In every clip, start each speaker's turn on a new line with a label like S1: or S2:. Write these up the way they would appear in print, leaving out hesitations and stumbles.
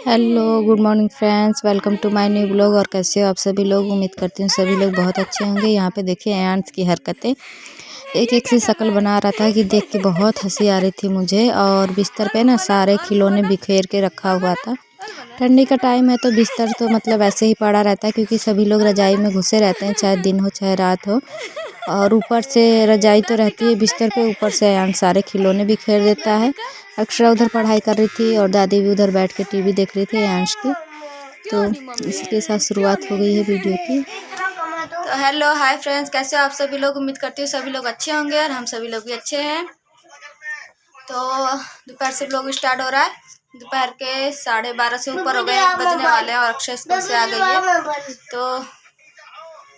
S1: Hello good morning friends, welcome to my new blog. और कैसे हो आप सभी लोग? उम्मीद करती हूँ सभी लोग बहुत अच्छे होंगे। यहाँ पे देखिए एंट्स की हरकतें, एक एक सी शक्ल बना रहा था कि देख के बहुत हंसी आ रही थी मुझे। और बिस्तर पे ना सारे खिलौने बिखेर के रखा हुआ था। ठंडी का टाइम है तो बिस्तर तो मतलब ऐसे ही पड़ा रहता है, क्योंकि सभी लोग रजाई में घुसे रहते हैं, चाहे दिन हो चाहे रात हो। और ऊपर से रजाई तो रहती है बिस्तर पे, ऊपर से एंड सारे खिलौने बिखेर देता है। अक्षरा उधर पढ़ाई कर रही थी और दादी भी उधर बैठ के टीवी देख रही थी अंश की। तो इसी के साथ शुरुआत हो गई है वीडियो की। तो हेलो हाय फ्रेंड्स, कैसे हो आप सभी लोग? उम्मीद करती हूँ सभी लोग अच्छे होंगे और हम सभी लोग भी अच्छे हैं। तो दोपहर से ब्लॉग स्टार्ट हो रहा है। दोपहर के 12:30 से ऊपर हो गए, 1 बजने वाले हैं और अक्षय स्कूल से आ गई है। तो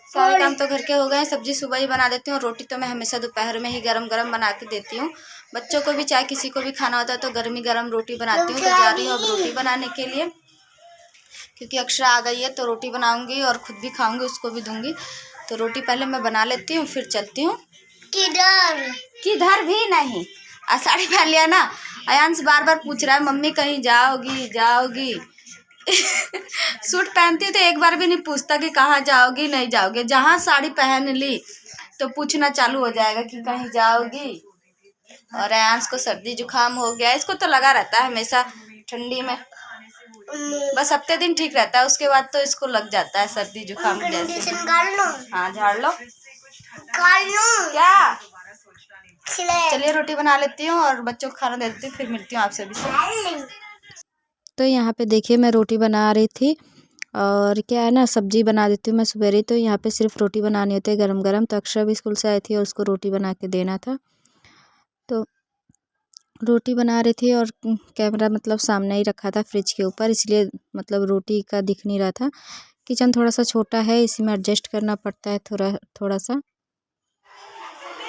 S1: सारे काम तो घर के हो गए। सब्जी सुबह ही बना देती हूँ और रोटी तो मैं हमेशा दोपहर में ही गरम गरम बना के देती हूँ। बच्चों को भी चाहे किसी को भी खाना होता है तो गर्मी गरम रोटी बनाती हूँ। तो जा रही हूँ अब रोटी बनाने के लिए, क्योंकि अक्षरा आ गई है तो रोटी बनाऊंगी और खुद भी खाऊंगी, उसको भी दूंगी। तो रोटी पहले मैं बना लेती हूँ, फिर चलती हूँ। किधर किधर भी नहीं, साड़ी पहन लिया ना। अयांश बार बार पूछ रहा है मम्मी कहीं जाओगी जाओगी। सूट पहनती तो एक बार भी नहीं पूछता कि कहाँ जाओगी नहीं जाओगी। जहाँ साड़ी पहन ली तो पूछना चालू हो जाएगा कि कहीं जाओगी। और अयांश को सर्दी जुकाम हो गया, इसको तो लगा रहता है हमेशा ठंडी में। बस हफ्ते दिन ठीक रहता है, उसके बाद तो इसको लग जाता है सर्दी जुकाम जैसे। हाँ झाड़ लो क्या। चलिए रोटी बना लेती हूँ और बच्चों को खाना दे देती हूँ, फिर मिलती हूँ आप सभी से। तो यहाँ पे देखिए मैं रोटी बना रही थी और क्या है ना, सब्जी बना देती हूँ मैं सवेरे। तो यहाँ पे सिर्फ रोटी बनानी होती है गरम गरम। तो अक्षरा भी स्कूल से आई थी और उसको रोटी बना के देना था, तो रोटी बना रही थी। और कैमरा मतलब सामने ही रखा था फ्रिज के ऊपर, इसलिए मतलब रोटी का दिख नहीं रहा था। किचन थोड़ा सा छोटा है, इसी में एडजस्ट करना पड़ता है थोड़ा सा।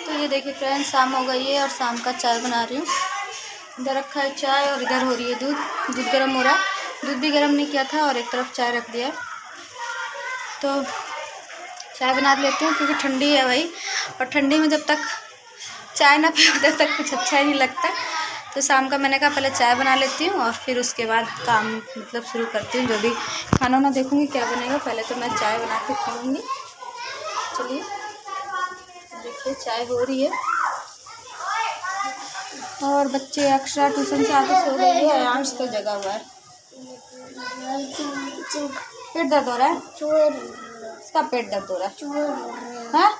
S1: तो ये देखिए फ्रेंड्स, शाम हो गई है और शाम का चाय बना रही हूँ। इधर रखा है चाय और इधर हो रही है दूध गर्म हो रहा है। दूध भी गर्म नहीं किया था और एक तरफ चाय रख दिया। तो चाय बना लेती हूँ क्योंकि ठंडी है भाई, और ठंडी में जब तक चाय ना पियो तब तक कुछ अच्छा ही नहीं लगता। तो शाम का मैंने कहा पहले चाय बना लेती हूँ और फिर उसके बाद काम मतलब शुरू करती हूँ। जो भी खाना ना देखूँगी क्या बनेगा, पहले तो मैं चाय बना के खाऊँगी। चलिए देखिए चाय हो रही है और बच्चे अक्षरा ट्यूशन से आके सो गई है, अयांश तो जगा हुआ है। पेट दर्द हो रहा है, इसका पेट दर्द हो रहा है। हाँ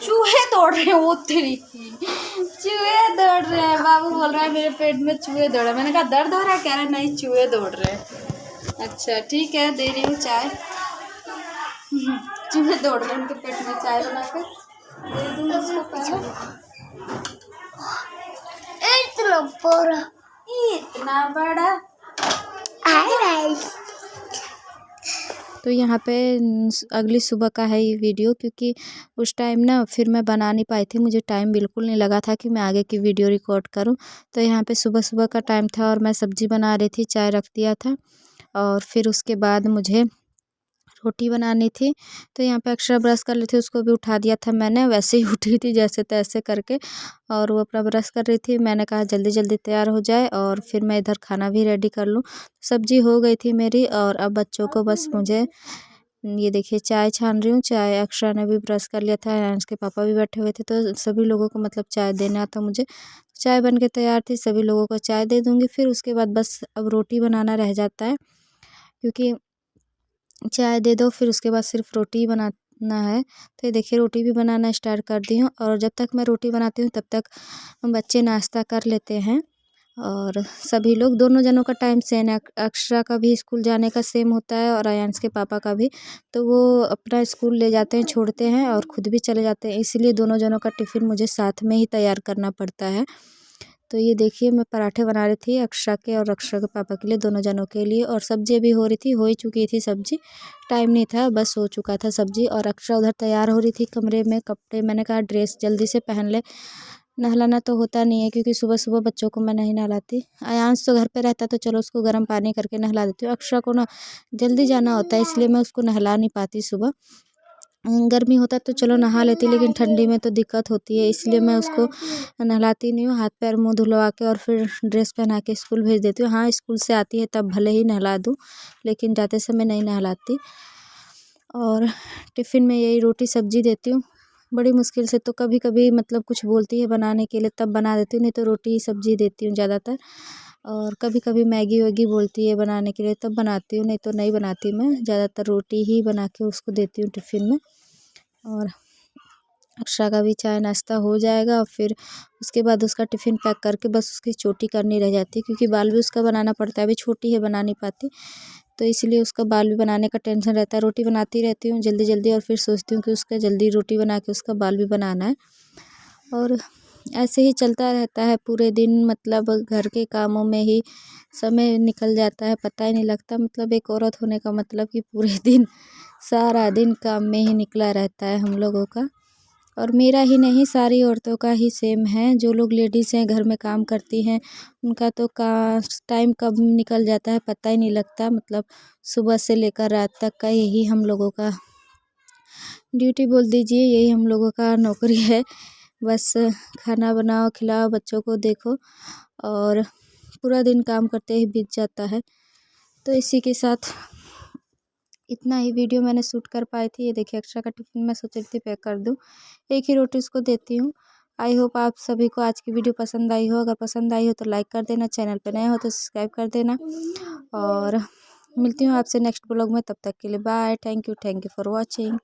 S1: चूहे दौड़ रहे हैं, वो तेरी चूहे दौड़ रहे हैं। बाबू बोल रहा है मेरे पेट में चूहे दौड़ रहे हैं। मैंने कहा दर्द हो रहा है, कह रहे नहीं चूहे दौड़ रहे हैं। अच्छा ठीक है, दे रही हूँ चाय। चूहे दौड़ रहे हैं उनके पेट में, चाय बना कर दे दूँगी उसको पहले। इतना बड़ा तो यहाँ पे अगली सुबह का है ये वीडियो, क्योंकि उस टाइम ना फिर मैं बना नहीं पाई थी, मुझे टाइम बिल्कुल नहीं लगा था कि मैं आगे की वीडियो रिकॉर्ड करूँ। तो यहाँ पे सुबह सुबह का टाइम था और मैं सब्ज़ी बना रही थी, चाय रख दिया था और फिर उसके बाद मुझे रोटी बनानी थी। तो यहाँ पे अक्षरा ब्रश कर रही थी, उसको भी उठा दिया था मैंने, वैसे ही उठी थी जैसे तैसे करके। और वो अपना ब्रश कर रही थी, मैंने कहा जल्दी जल्दी तैयार हो जाए और फिर मैं इधर खाना भी रेडी कर लूँ। सब्जी हो गई थी मेरी और अब बच्चों को बस मुझे ये देखिए चाय छान रही हूँ। चाय अक्षरा ने भी ब्रश कर लिया था, उसके पापा भी बैठे हुए थे, तो सभी लोगों को मतलब चाय देना था मुझे। चाय बन के तैयार थी, सभी लोगों को चाय दे दूँगी। फिर उसके बाद बस अब रोटी बनाना रह जाता है, क्योंकि चाय दे दो फिर उसके बाद सिर्फ रोटी ही बनाना है। तो ये देखिए रोटी भी बनाना स्टार्ट कर दी हूँ। और जब तक मैं रोटी बनाती हूँ तब तक बच्चे नाश्ता कर लेते हैं। और सभी लोग, दोनों जनों का टाइम सेम है। अक्षरा का भी स्कूल जाने का सेम होता है और अयांश के पापा का भी। तो वो अपना स्कूल ले जाते हैं, छोड़ते हैं और ख़ुद भी चले जाते हैं, इसलिए दोनों जनों का टिफ़िन मुझे साथ में ही तैयार करना पड़ता है। तो ये देखिए मैं पराठे बना रही थी अक्षरा के और अक्षरा के पापा के लिए, दोनों जनों के लिए। और सब्ज़ी भी हो रही थी, हो ही चुकी थी सब्ज़ी, टाइम नहीं था, बस हो चुका था सब्ज़ी। और अक्षरा उधर तैयार हो रही थी कमरे में कपड़े, मैंने कहा ड्रेस जल्दी से पहन ले। नहलाना तो होता नहीं है क्योंकि सुबह सुबह बच्चों को मैं नहीं नहलाती। अयांश तो घर पे रहता तो चलो उसको गर्म पानी करके नहला देती हूँ। अक्षरा को ना जल्दी जाना होता है, इसलिए मैं उसको नहला नहीं पाती सुबह। गर्मी होता तो चलो नहा लेती, लेकिन ठंडी में तो दिक्कत होती है, इसलिए मैं उसको नहलाती नहीं हूँ। हाथ पैर मुँह धुलवा के और फिर ड्रेस पहना के स्कूल भेज देती हूँ। हाँ, स्कूल से आती है तब भले ही नहला दूँ, लेकिन जाते समय नहीं नहलाती। और टिफ़िन में यही रोटी सब्जी देती हूँ। बड़ी मुश्किल से तो कभी कभी मतलब कुछ बोलती है बनाने के लिए तब बना देती हूँ, नहीं तो रोटी सब्जी देती हूँ ज़्यादातर। और कभी कभी मैगी वैगी बोलती है बनाने के लिए तब बनाती हूँ, नहीं तो नहीं बनाती। मैं ज़्यादातर रोटी ही बना के उसको देती हूँ टिफ़िन में। और अक्षरा का भी चाय नाश्ता हो जाएगा और फिर उसके बाद उसका टिफ़िन पैक करके बस उसकी चोटी करनी रह जाती है, क्योंकि बाल भी उसका बनाना पड़ता है। अभी छोटी है, बना नहीं पाती, तो इसलिए उसका बाल भी बनाने का टेंशन रहता है। रोटी बनाती रहती हूँ जल्दी जल्दी और फिर सोचती हूँ कि उसका जल्दी रोटी बना के उसका बाल भी बनाना है। और ऐसे ही चलता रहता है पूरे दिन, मतलब घर के कामों में ही समय निकल जाता है, पता ही नहीं लगता। मतलब एक औरत होने का मतलब कि पूरे दिन सारा दिन काम में ही निकला रहता है हम लोगों का। और मेरा ही नहीं, सारी औरतों का ही सेम है। जो लोग लेडीज़ हैं, घर में काम करती हैं, उनका तो का टाइम कब निकल जाता है पता ही नहीं लगता। मतलब सुबह से लेकर रात तक का यही हम लोगों का ड्यूटी बोल दीजिए, यही हम लोगों का नौकरी है। बस खाना बनाओ, खिलाओ, बच्चों को देखो और पूरा दिन काम करते ही बीत जाता है। तो इसी के साथ इतना ही वीडियो मैंने शूट कर पाई थी। ये देखिए अक्षरा का टिफ़िन मैं सोच रही थी पैक कर दूँ, एक ही रोटी उसको देती हूँ। आई होप आप सभी को आज की वीडियो पसंद आई हो। अगर पसंद आई हो तो लाइक कर देना, चैनल पे नए हो तो सब्सक्राइब कर देना। और मिलती हूँ आपसे नेक्स्ट ब्लॉग में, तब तक के लिए bye. Thank you for watching.